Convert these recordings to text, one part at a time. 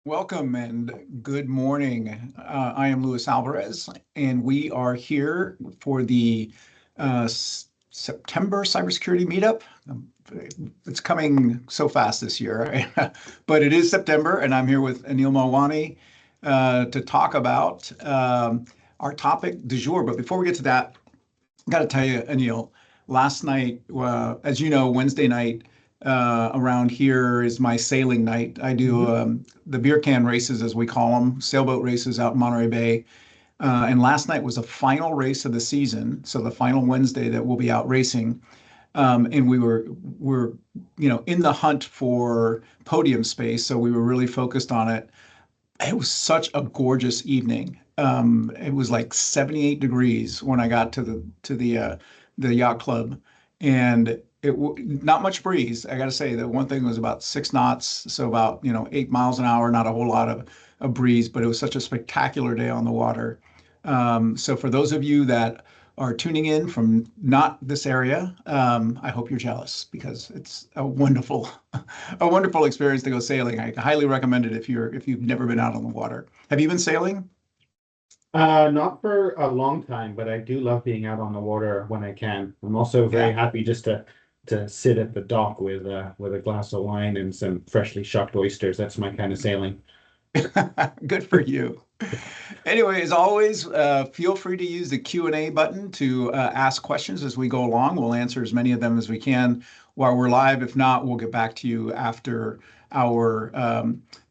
Welcome and good morning. I am Luis Alvarez, and we are here for the September Cybersecurity Meetup. It's coming so fast this year, but it is September, and I'm here with Anil Mawani to talk about our topic du jour. But before we get to that, I got to tell you, Anil, last night, as you know, Wednesday night around here is my sailing night. I do the beer can races, as we call them, sailboat races out in Monterey Bay. And last night was the final race of the season, so the final Wednesday that we'll be out racing. And we're in the hunt for podium space, so we were really focused on it. It was such a gorgeous evening. It was like 78 degrees when I got to the yacht club, and not much breeze. I got to say that one thing was about 6 knots, so about 8 miles an hour. Not a whole lot of breeze, but it was such a spectacular day on the water. So for those of you that are tuning in from not this area, I hope you're jealous because it's a wonderful, a wonderful experience to go sailing. I highly recommend it if you've never been out on the water. Have you been sailing? Not for a long time, but I do love being out on the water when I can. I'm also very Yeah, happy just to sit at the dock with a glass of wine and some freshly shucked oysters. That's my kind of sailing. good for you. Anyway, as always, feel free to use the Q&A button to ask questions as we go along. We'll answer as many of them as we can while we're live. If not, we'll get back to you after our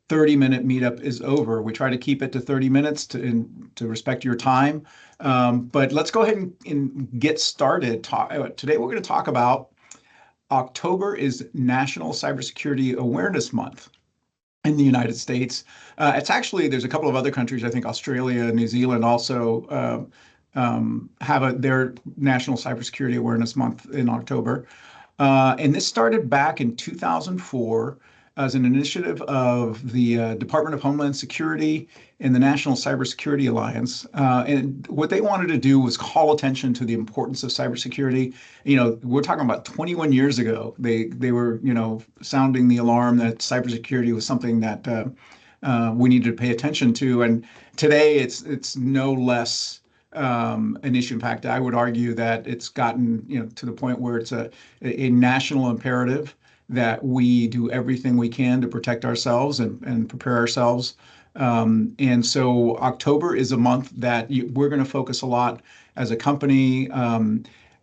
30-minute meetup is over. We try to keep it to 30 minutes to respect your time. But let's go ahead and get started. Today, we're going to talk about October is National Cybersecurity Awareness Month in the United States. It's actually, there's a couple of other countries, I think Australia, New Zealand also have their National Cybersecurity Awareness Month in October. And this started back in 2004 as an initiative of the Department of Homeland Security and the National Cybersecurity Alliance. And what they wanted to do was call attention to the importance of cybersecurity. We're talking about 21 years ago. They were, sounding the alarm that cybersecurity was something that we needed to pay attention to. And today, it's no less an issue. In fact, I would argue that it's gotten, to the point where it's a national imperative that we do everything we can to protect ourselves and prepare ourselves. And so October is a month that we're going to focus a lot as a company,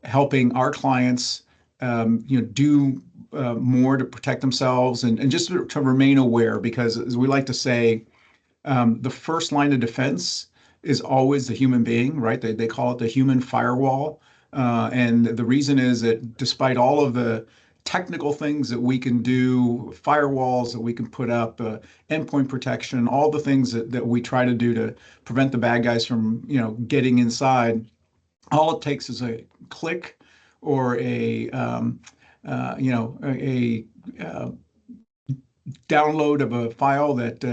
helping our clients, do more to protect themselves and just to remain aware, because as we like to say, the first line of defense is always the human being, right? They call it the human firewall. And the reason is that despite all of the technical things that we can do, firewalls that we can put up, endpoint protection, all the things that we try to do to prevent the bad guys from, getting inside, all it takes is a click or a download of a file that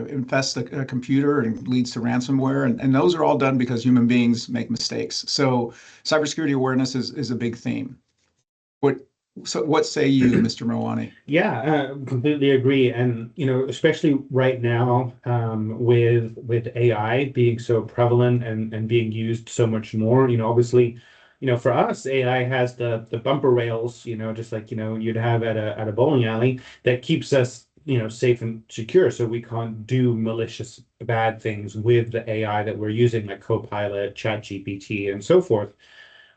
infests a computer and leads to ransomware. And those are all done because human beings make mistakes. So cybersecurity awareness is a big theme. What what say you, Mr. Mawani? Yeah, completely agree. And especially right now, with AI being so prevalent and being used so much more, obviously, for us, AI has the bumper rails, just like you'd have at a bowling alley that keeps us safe and secure, so we can't do malicious bad things with the AI that we're using, like Copilot, ChatGPT, and so forth.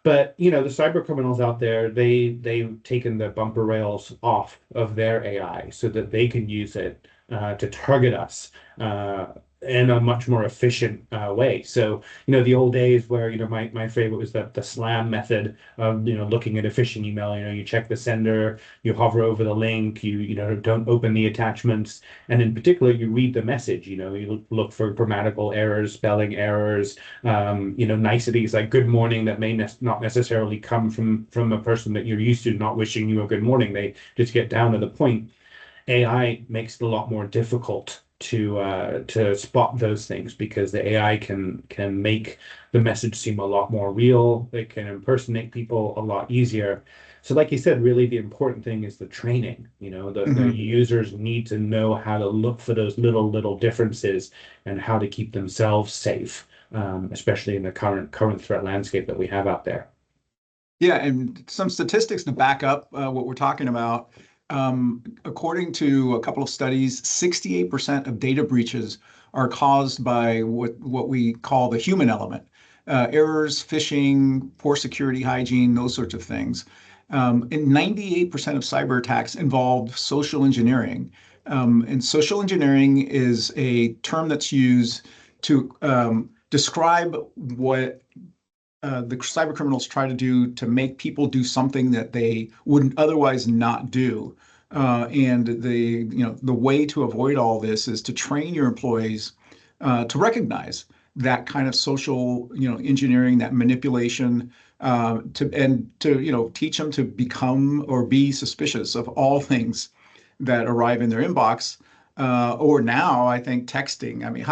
But the cyber criminals out there, they've taken the bumper rails off of their AI so that they can use it to target us in a much more efficient way. So the old days where my favorite was the SLAM method of looking at a phishing email. You check the sender, you hover over the link, you don't open the attachments, and in particular you read the message. You look for grammatical errors, spelling errors, niceties like good morning that may not necessarily come from a person that you're used to not wishing you a good morning. They just get down to the point. AI makes it a lot more difficult to spot those things because the AI can make the message seem a lot more real. They can impersonate people a lot easier. So like you said, really the important thing is the training. The Mhm. users need to know how to look for those little differences and how to keep themselves safe, especially in the current threat landscape that we have out there. Yeah, and some statistics to back up what we're talking about. According to a couple of studies, 68% of data breaches are caused by what we call the human element. Errors, phishing, poor security hygiene, those sorts of things. And 98% of cyber attacks involve social engineering. And social engineering is a term that's used to describe what the cyber criminals try to do to make people do something that they wouldn't otherwise not do. And the way to avoid all this is to train your employees to recognize that kind of social engineering, that manipulation, to teach them to become or be suspicious of all things that arrive in their inbox. Or now, I think texting. I mean,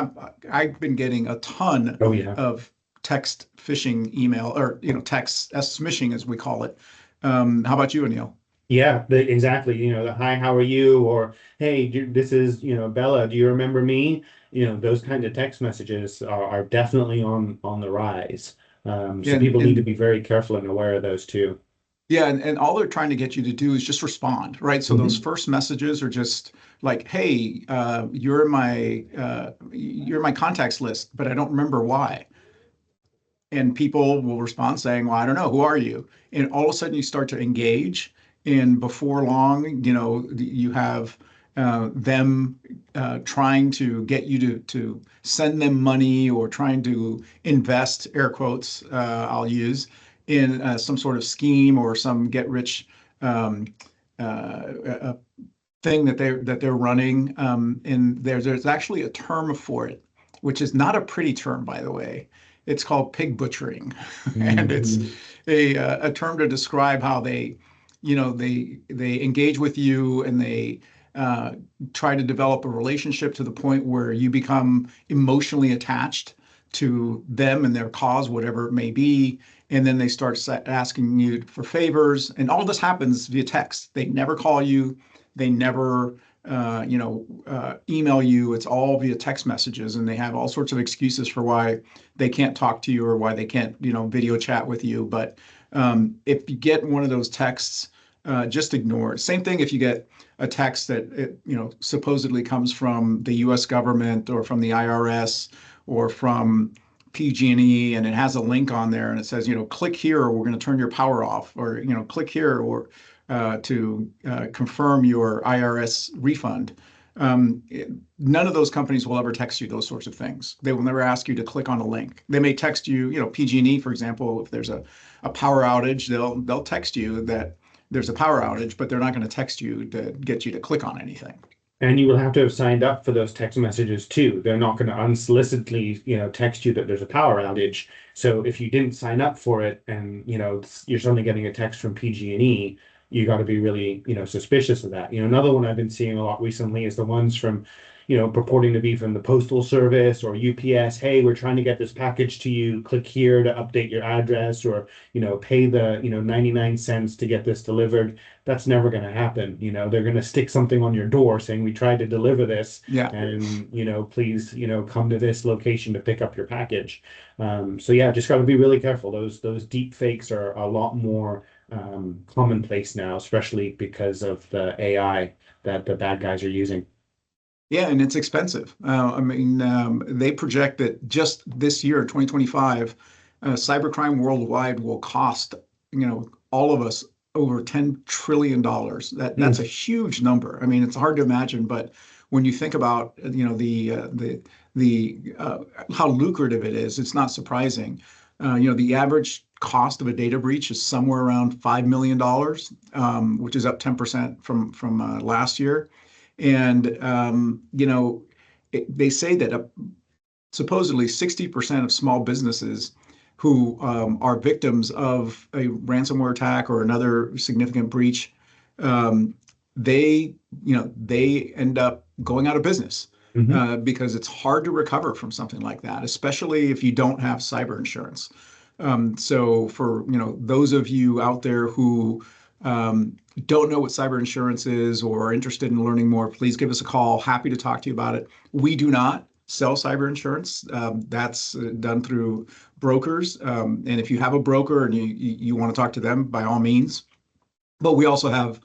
I've been getting a ton Oh yeah. of text phishing email, or text smishing as we call it. How about you, Anil? Yeah, exactly. The hi, how are you? Or hey, this is, Bella, do you remember me? Those kind of text messages are definitely on the rise. So And people need to and be very careful and aware of those too. yeah, and all they're trying to get you to do is just respond, right? So those Hmm. first messages are just like, "Hey, you're my contacts list, but I don't remember why." And people will respond saying, "Well, I don't know, who are you?" And all of a sudden you start to engage, and before long, you have them trying to get you to send them money, or trying to invest, air quotes, I'll use, in some sort of scheme or some get rich um, uh, thing that they're running. And there's actually a term for it, which is not a pretty term, by the way. It's called pig butchering, and it's Hmm. a term to describe how they engage with you, and they uh, try to develop a relationship to the point where you become emotionally attached to them and their cause, whatever it may be. And then they start asking you for favors, and all this happens via text. They never call you. They never, email you. It's all via text messages, and they have all sorts of excuses for why they can't talk to you, or why they can't, video chat with you. But if you get one of those texts, just ignore it. Same thing if you get a text that supposedly comes from the U.S. government, or from the IRS, or from PG&E, and it has a link on there, and it says, click here, or we're going to turn your power off, or click here, or to confirm your IRS refund. None of those companies will ever text you those sorts of things. They will never ask you to click on a link. They may text you, PG&E, for example, if there's a power outage, they'll text you that there's a power outage, but they're not going to text you to get you to click on anything. And you will have to have signed up for those text messages too. They're not going to unsolicitedly, text you that there's a power outage. So if you didn't sign up for it and, you're suddenly getting a text from PG&E, you got to be really, suspicious of that. Another one I've been seeing a lot recently is the ones from, purporting to be from the Postal Service or UPS. Hey, we're trying to get this package to you. Click here to update your address, or, pay the, 99 cents to get this delivered. That's never going to happen. They're going to stick something on your door saying we tried to deliver this, Yeah. and please, come to this location to pick up your package. So yeah, just got to be really careful. Those deep fakes are a lot more commonplace now, especially because of the AI that the bad guys are using. Yeah, and it's expensive. I mean, they project that just this year, 2025, cybercrime worldwide will cost, all of us over $10 trillion. That's a Mm. huge number. I mean, it's hard to imagine, but when you think about, the how lucrative it is, it's not surprising. The average cost of a data breach is somewhere around $5 million, which is up 10% from last year. And they say that supposedly 60% of small businesses who are victims of a ransomware attack or another significant breach, um, they end up going out of business Hmm. because it's hard to recover from something like that, especially if you don't have cyber insurance. So for those of you out there who don't know what cyber insurance is or are interested in learning more, please give us a call. Happy to talk to you about it. We do not sell cyber insurance. That's done through brokers. And if you have a broker and you want to talk to them, by all means. But we also have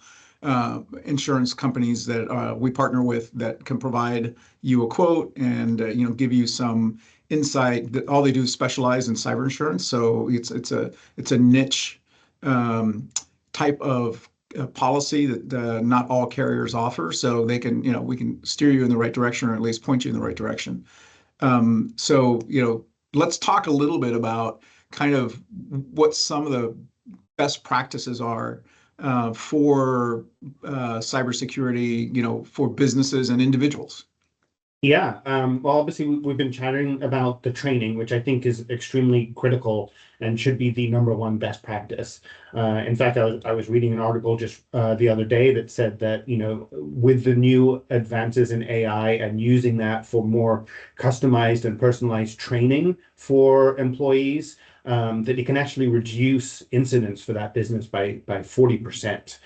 insurance companies that we partner with that can provide you a quote and give you some insight. That all they do is specialize in cyber insurance, so it's a niche type of policy that not all carriers offer. So they can we can steer you in the right direction or at least point you in the right direction. So let's talk a little bit about kind of what some of the best practices are for cybersecurity, for businesses and individuals. Yeah, well, obviously we've been chatting about the training, which I think is extremely critical and should be the number one best practice. In fact, I was reading an article just the other day that said that, with the new advances in AI and using that for more customized and personalized training for employees, that it can actually reduce incidents for that business by 40%,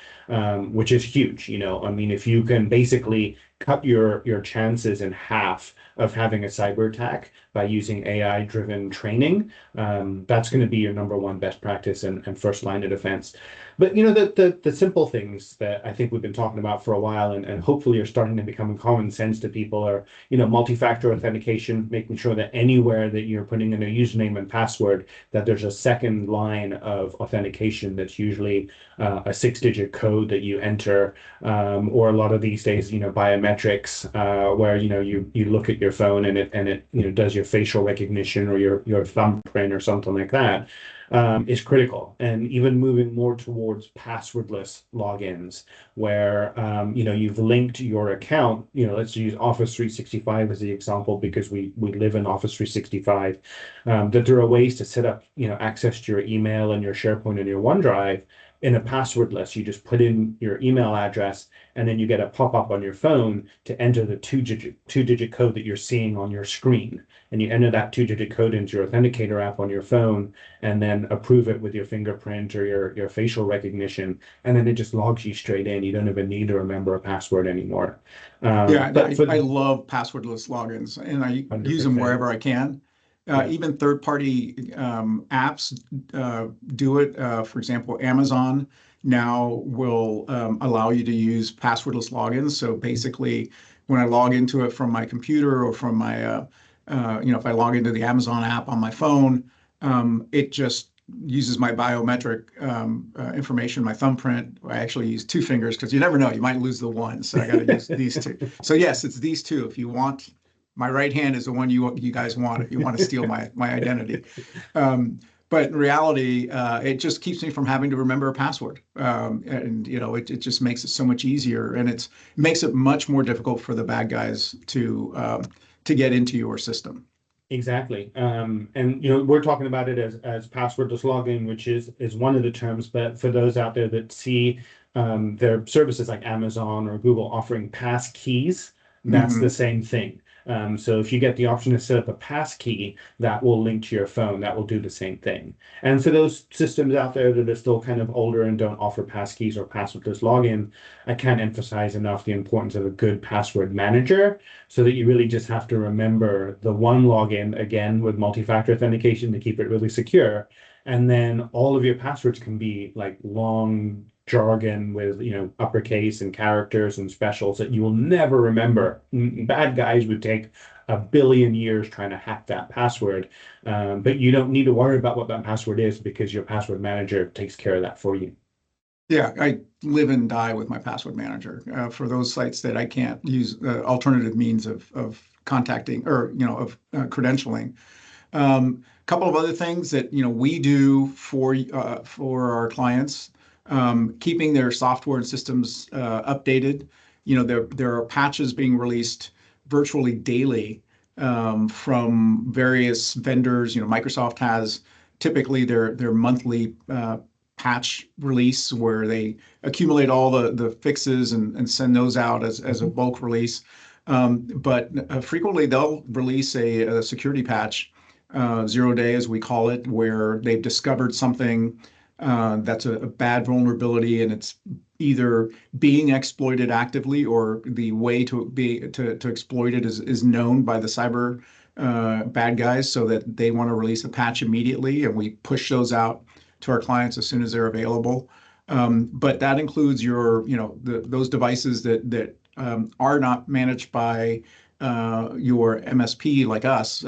which is huge. I mean, if you can basically cut your chances in half of having a cyber attack by using AI-driven training, that's going to be your number one best practice and first line of defense. But the simple things that I think we've been talking about for a while and hopefully are starting to become common sense to people are, multi-factor authentication, making sure that anywhere that you're putting in a username and password, that there's a second line of authentication that's usually a 6-digit code that you enter, or a lot of these days, biometrics, where you look at your phone and it does your facial recognition or your thumbprint or something like that. Is critical, and even moving more towards passwordless logins, where you've linked your account. Let's use Office 365 as the example because we live in Office 365. That there are ways to set up access to your email and your SharePoint and your OneDrive in a passwordless. You just put in your email address, and then you get a pop-up on your phone to enter the two-digit code that you're seeing on your screen. And you enter that two-digit code into your authenticator app on your phone, and then approve it with your fingerprint or your facial recognition, and then it just logs you straight in. You don't even need to remember a password anymore. Yeah, I love passwordless logins, and I 100%. use them wherever I can. Even third-party apps do it. For example, Amazon now will allow you to use passwordless logins. So basically, when I log into it from my computer or from my, if I log into the Amazon app on my phone, it just uses my biometric information, my thumbprint. I actually use 2 fingers because you never know, you might lose the one. So I got to use these 2. So yes, it's these 2. If you want, my right hand is the one you guys want if you want to steal my identity. But in reality, it just keeps me from having to remember a password. And it just makes it so much easier, and it makes it much more difficult for the bad guys to get into your system. Exactly. And we're talking about it as passwordless login, which is one of the terms, but for those out there that see their services like Amazon or Google offering pass keys, that's the same thing. So if you get the option to set up a pass key, that will link to your phone, that will do the same thing. And for those systems out there that are still kind of older and don't offer pass keys or passwordless login, I can't emphasize enough the importance of a good password manager, so that you really just have to remember the one login, again, with multi-factor authentication to keep it really secure. And then all of your passwords can be like long jargon with uppercase and characters and specials that you will never remember. Bad guys would take a billion years trying to hack that password, but you don't need to worry about what that password is because your password manager takes care of that for you. Yeah, I live and die with my password manager for those sites that I can't use alternative means of contacting or of credentialing. Couple of other things that we do for our clients, keeping their software and systems updated. There are patches being released virtually daily from various vendors. Microsoft has typically their monthly patch release where they accumulate all the fixes and send those out as a bulk release. But frequently they'll release a security patch, 0 day as we call it, where they've discovered something That's a bad vulnerability, and it's either being exploited actively or the way to exploit it is known by the cyber bad guys, so that they want to release a patch immediately, and we push those out to our clients as soon as they're available. But that includes those devices that are not managed by your MSP like us.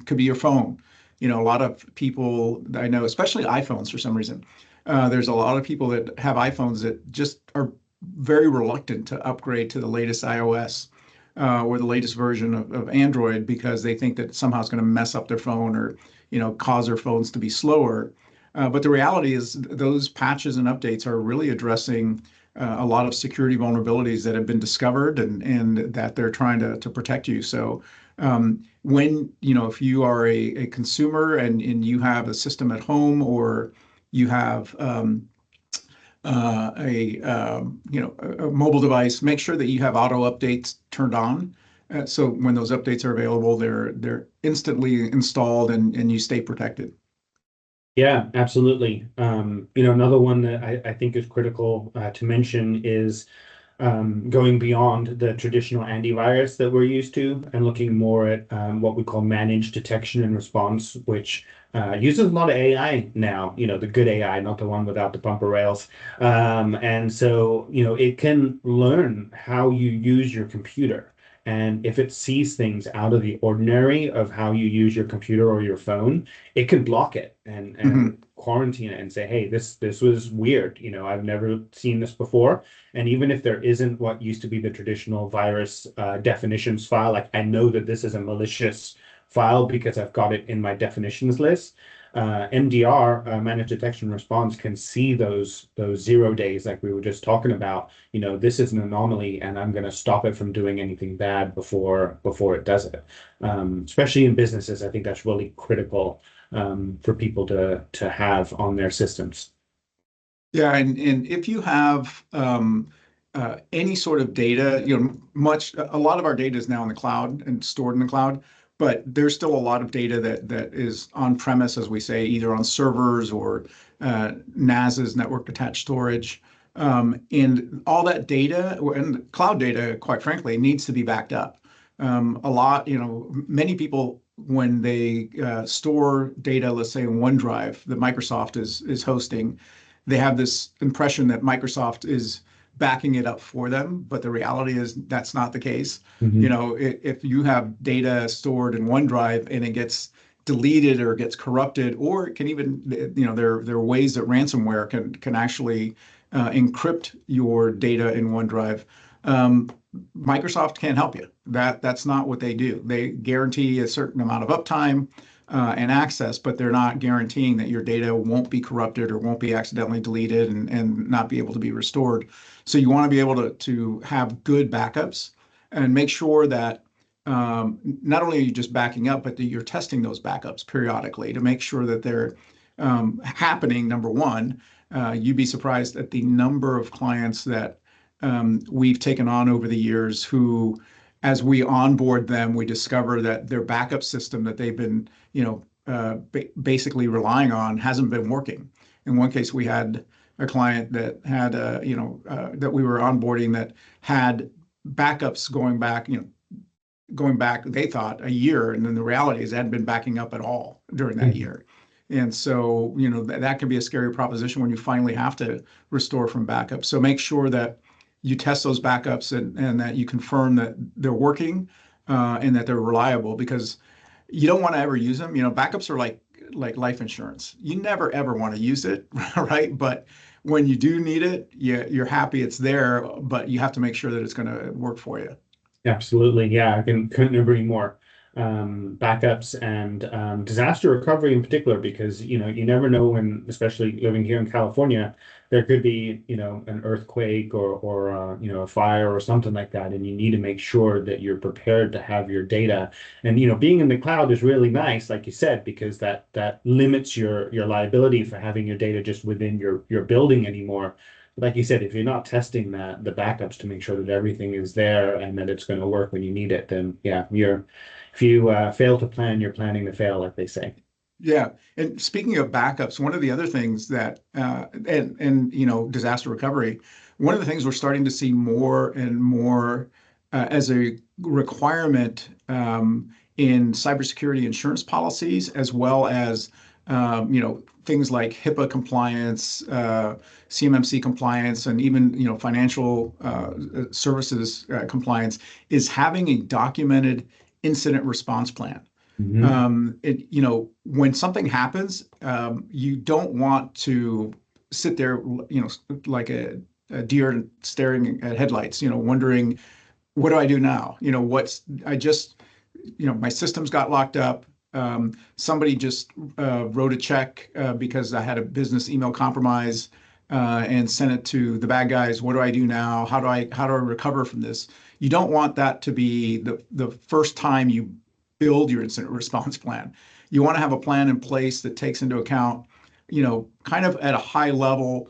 Could be your phone. A lot of people I know, especially iPhones for some reason. There's a lot of people that have iPhones that just are very reluctant to upgrade to the latest iOS or the latest version of Android, because they think that somehow it's going to mess up their phone, or cause their phones to be slower. But the reality is those patches and updates are really addressing a lot of security vulnerabilities that have been discovered, and that they're trying to protect you. So if you are a consumer, and you have a system at home, or you have a mobile device, make sure that you have auto updates turned on. So when those updates are available, they're instantly installed, and you stay protected. Yeah, absolutely. Another one that I think is critical to mention is going beyond the traditional antivirus that we're used to, and looking more at what we call managed detection and response, which uses a lot of AI now, the good AI, not the one without the bumper rails. And so, it can learn how you use your computer. And if it sees things out of the ordinary of how you use your computer or your phone, it can block it and Mhm. quarantine it and say, hey, this was weird. I've never seen this before. And even if there isn't what used to be the traditional virus definitions file, like I know that this is a malicious file because I've got it in my definitions list. MDR, managed detection response, can see those 0 days like we were just talking about. This is an anomaly, and I'm going to stop it from doing anything bad before it does it. Especially in businesses, I think that's really critical for people to have on their systems. Yeah, and if you have any sort of data, a lot of our data is now in the cloud and stored in the cloud, but there's still a lot of data that is on premise, as we say, either on servers or NAS's, network attached storage. And all that data, and cloud data, quite frankly, needs to be backed up. Many people, when they store data, let's say in OneDrive that Microsoft is hosting, they have this impression that Microsoft is backing it up for them, but the reality is that's not the case. Mhm. If you have data stored in OneDrive and it gets deleted or gets corrupted, or it can even, there are ways that ransomware can actually encrypt your data in OneDrive. Um, Microsoft can't help you. That's not what they do. They guarantee a certain amount of uptime and access, but they're not guaranteeing that your data won't be corrupted or won't be accidentally deleted and not be able to be restored. So you want to be able to have good backups and make sure that not only are you just backing up, but that you're testing those backups periodically to make sure that they're happening. Number one, you'd be surprised at the number of clients that we've taken on over the years who, as we onboard them, we discover that their backup system that they've been, basically relying on hasn't been working. In one case, we had a client that had, that we were onboarding that had backups going back, they thought, a year, and then the reality is it hadn't been backing up at all during that Mhm. year. And so, that can be a scary proposition when you finally have to restore from backup. So make sure that you test those backups, and that you confirm that they're working and that they're reliable, because you don't want to ever use them. Backups are like life insurance. You never ever want to use it, right? But when you do need it, you're happy it's there, but you have to make sure that it's going to work for you. Absolutely. Yeah, couldn't agree more. Backups and disaster recovery in particular, because you never know when, especially living here in California, there could be an earthquake or a fire or something like that, and you need to make sure that you're prepared to have your data. And being in the cloud is really nice, like you said, because that limits your liability for having your data just within your building anymore. Like you said, if you're not testing the backups to make sure that everything is there and that it's going to work when you need it, then yeah, if you fail to plan, you're planning to fail, like they say. Yeah. And speaking of backups, one of the other things that and disaster recovery, one of the things we're starting to see more and more as a requirement in cybersecurity insurance policies, as well as things like HIPAA compliance, CMMC compliance, and even financial services compliance, is having a documented incident response plan. Hmm. When something happens, you don't want to sit there, like a deer staring at headlights, wondering, what do I do now? My systems got locked up. Somebody just wrote a check because I had a business email compromise and sent it to the bad guys. What do I do now? How do I recover from this? You don't want that to be the first time you build your incident response plan. You want to have a plan in place that takes into account, kind of at a high level,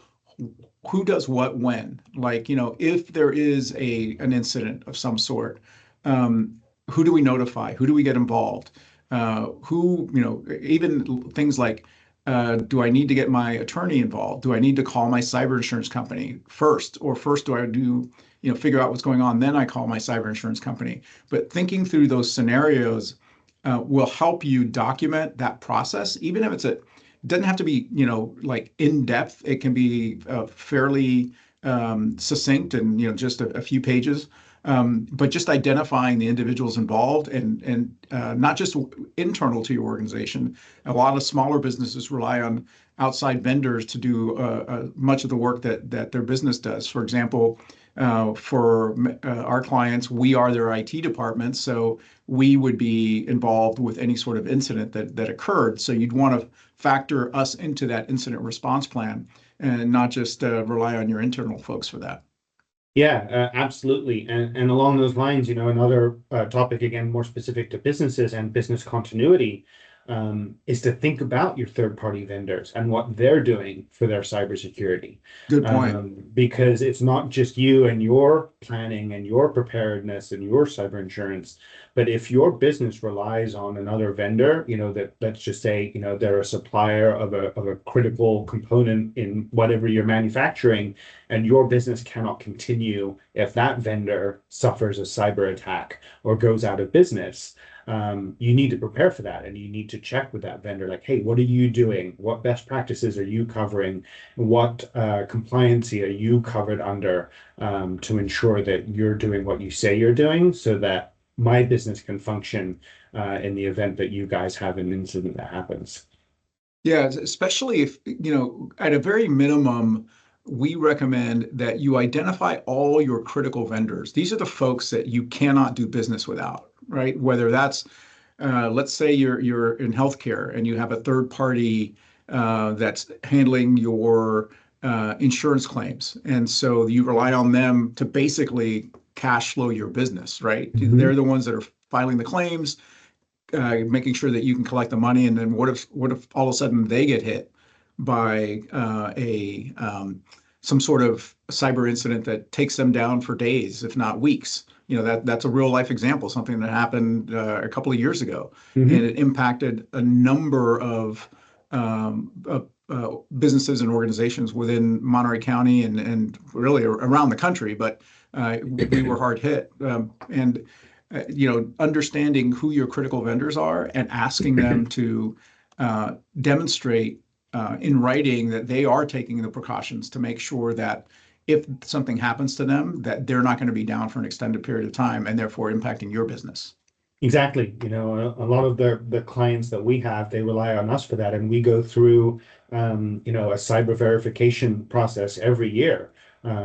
who does what when. Like, if there is an incident of some sort, um, who do we notify? Who do we get involved? Even things like, do I need to get my attorney involved? Do I need to call my cyber insurance company first? Or first do I figure out what's going on, then I call my cyber insurance company? But thinking through those scenarios will help you document that process, even if it doesn't have to be, like in depth. It can be fairly succinct and, just a few pages. But just identifying the individuals involved and not just internal to your organization. A lot of smaller businesses rely on outside vendors to do much of the work that their business does. For example, for our clients, we are their IT department, so we would be involved with any sort of incident that occurred. So you'd want to factor us into that incident response plan and not just rely on your internal folks for that. Yeah, absolutely. And along those lines, another topic, again, more specific to businesses and business continuity, is to think about your third-party vendors and what they're doing for their cybersecurity. Good point. Because it's not just you and your planning and your preparedness and your cyber insurance, but if your business relies on another vendor, that, let's just say, they're a supplier of a critical component in whatever you're manufacturing, and your business cannot continue if that vendor suffers a cyber attack or goes out of business. You need to prepare for that, and you need to check with that vendor, like, hey, what are you doing? What best practices are you covering? What compliancy are you covered under, to ensure that you're doing what you say you're doing, so that my business can function in the event that you guys have an incident that happens. Yeah, especially if, at a very minimum, we recommend that you identify all your critical vendors. These are the folks that you cannot do business without, right? Whether that's, let's say you're in healthcare and you have a third party that's handling your insurance claims, and so you rely on them to basically cash flow your business, right? Mhm. They're the ones that are filing the claims, making sure that you can collect the money. And then what if all of a sudden they get hit by a some sort of cyber incident that takes them down for days, if not weeks? That's a real life example, something that happened a couple of years ago, and Mhm. it impacted a number of businesses and organizations within Monterey County and really around the country. But we were hard hit, and understanding who your critical vendors are and asking them to demonstrate in writing that they are taking the precautions to make sure that if something happens to them, that they're not going to be down for an extended period of time and therefore impacting your business. Exactly. A lot of the clients that we have, they rely on us for that, and we go through, a cyber verification process every year,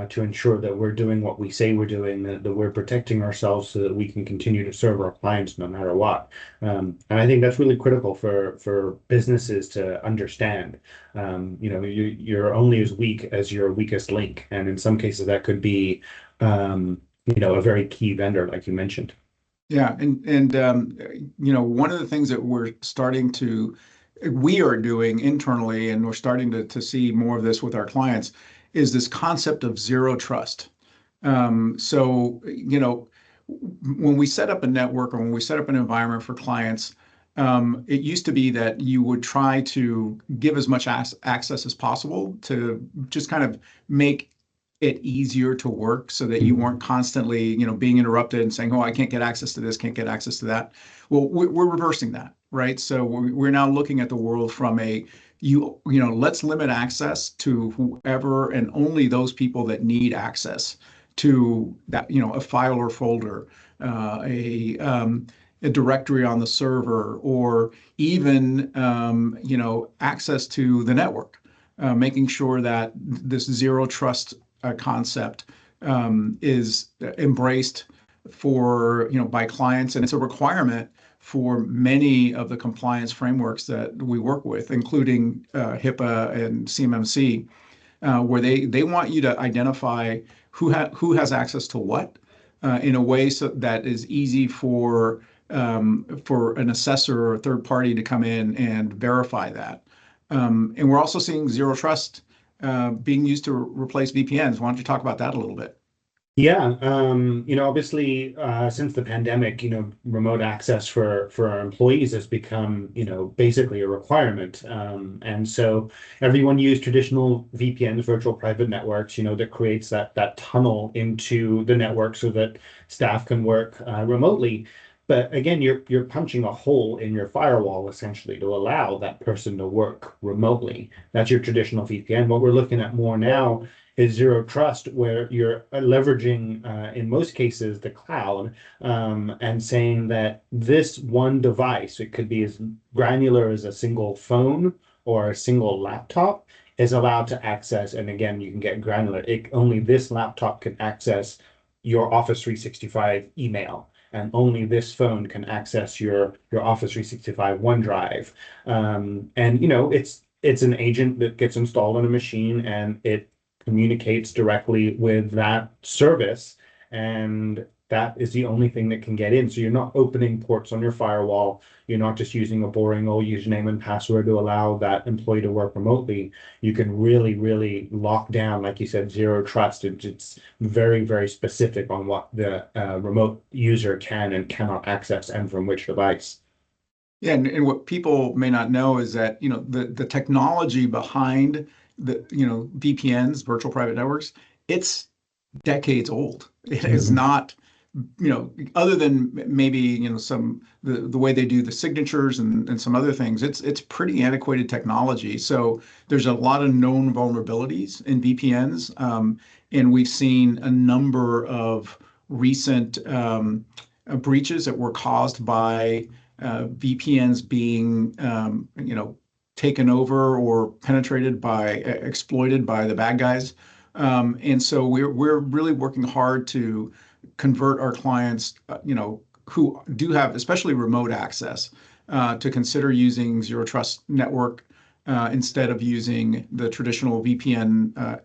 to ensure that we're doing what we say we're doing, that we're protecting ourselves so that we can continue to serve our clients no matter what. And I think that's really critical for businesses to understand. You're only as weak as your weakest link, and in some cases that could be, a very key vendor, like you mentioned. Yeah, and one of the things that we are doing internally, and we're starting to see more of this with our clients, is this concept of zero trust. So, when we set up a network or when we set up an environment for clients, It used to be that you would try to give as much access as possible to just kind of make it easier to work so that you weren't constantly, being interrupted and saying, oh, I can't get access to this, can't get access to that. Well, we're reversing that, right? So we're now looking at the world from let's limit access to whoever and only those people that need access to that, a file or folder, a directory on the server, or even access to the network, making sure that this zero trust concept is embraced by clients, and it's a requirement for many of the compliance frameworks that we work with, including HIPAA and CMMC, where they want you to identify who has access to what in a way so that is easy for an assessor or a third party to come in and verify that. And we're also seeing zero trust being used to replace VPNs. Why don't you talk about that a little bit? Yeah, obviously, since the pandemic, remote access for our employees has become, basically a requirement. And so everyone used traditional VPNs, virtual private networks, that creates that tunnel into the network so that staff can work remotely. But again, you're punching a hole in your firewall essentially to allow that person to work remotely. That's your traditional VPN. What we're looking at more now is zero trust, where you're leveraging, in most cases, the cloud, and saying that this one device, it could be as granular as a single phone or a single laptop, is allowed to access. And again, you can get granular. Only this laptop can access your Office 365 email, and only this phone can access your Office 365 OneDrive. And it's an agent that gets installed on a machine, and it communicates directly with that service, and that is the only thing that can get in. So you're not opening ports on your firewall. You're not just using a boring old username and password to allow that employee to work remotely. You can really, really lock down, like you said, zero trust. It's very, very specific on what the remote user can and cannot access and from which device. Yeah, and what people may not know is that, the technology behind VPNs, virtual private networks, it's decades old. It is not, other than maybe, some the way they do the signatures and some other things, it's pretty antiquated technology. So there's a lot of known vulnerabilities in VPNs, and we've seen a number of recent breaches that were caused by VPNs being, taken over or penetrated exploited by the bad guys. And so we're really working hard to convert our clients, who do have, especially remote access, to consider using zero trust network instead of using the traditional VPN,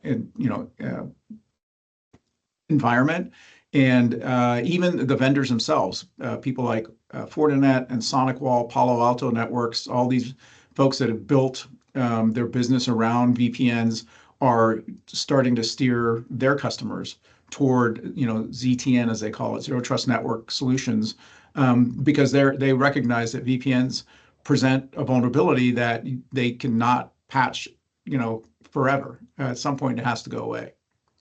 environment. And even the vendors themselves, people like Fortinet and SonicWall, Palo Alto Networks, all these folks that have built their business around VPNs are starting to steer their customers toward, ZTN, as they call it, Zero Trust Network Solutions, because they recognize that VPNs present a vulnerability that they cannot patch, forever. At some point, it has to go away.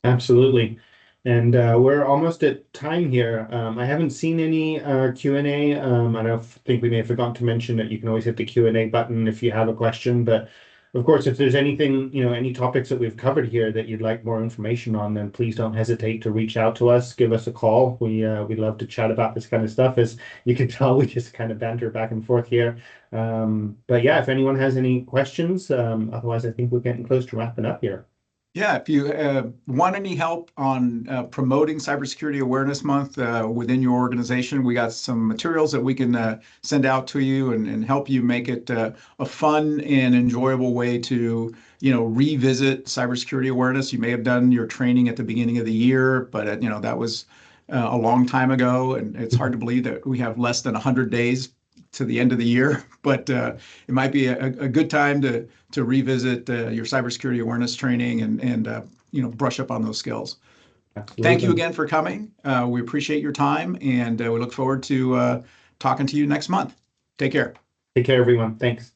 Absolutely. And we're almost at time here. I haven't seen any Q&A. I don't think we may have forgotten to mention that you can always hit the Q&A button if you have a question. But of course, if there's anything, any topics that we've covered here that you'd like more information on, then please don't hesitate to reach out to us, give us a call. We'd love to chat about this kind of stuff. As you can tell, we just kind of banter back and forth here. But yeah, if anyone has any questions, otherwise I think we're getting close to wrapping up here. Yeah, if you want any help on promoting Cybersecurity Awareness Month within your organization, we got some materials that we can send out to you and help you make it a fun and enjoyable way to, revisit cybersecurity awareness. You may have done your training at the beginning of the year, but that was a long time ago, and it's hard to believe that we have less than 100 days to the end of the year, but it might be a good time to revisit your cybersecurity awareness training and brush up on those skills. Absolutely. Thank you again for coming. We appreciate your time, and we look forward to talking to you next month. Take care. Take care, everyone. Thanks.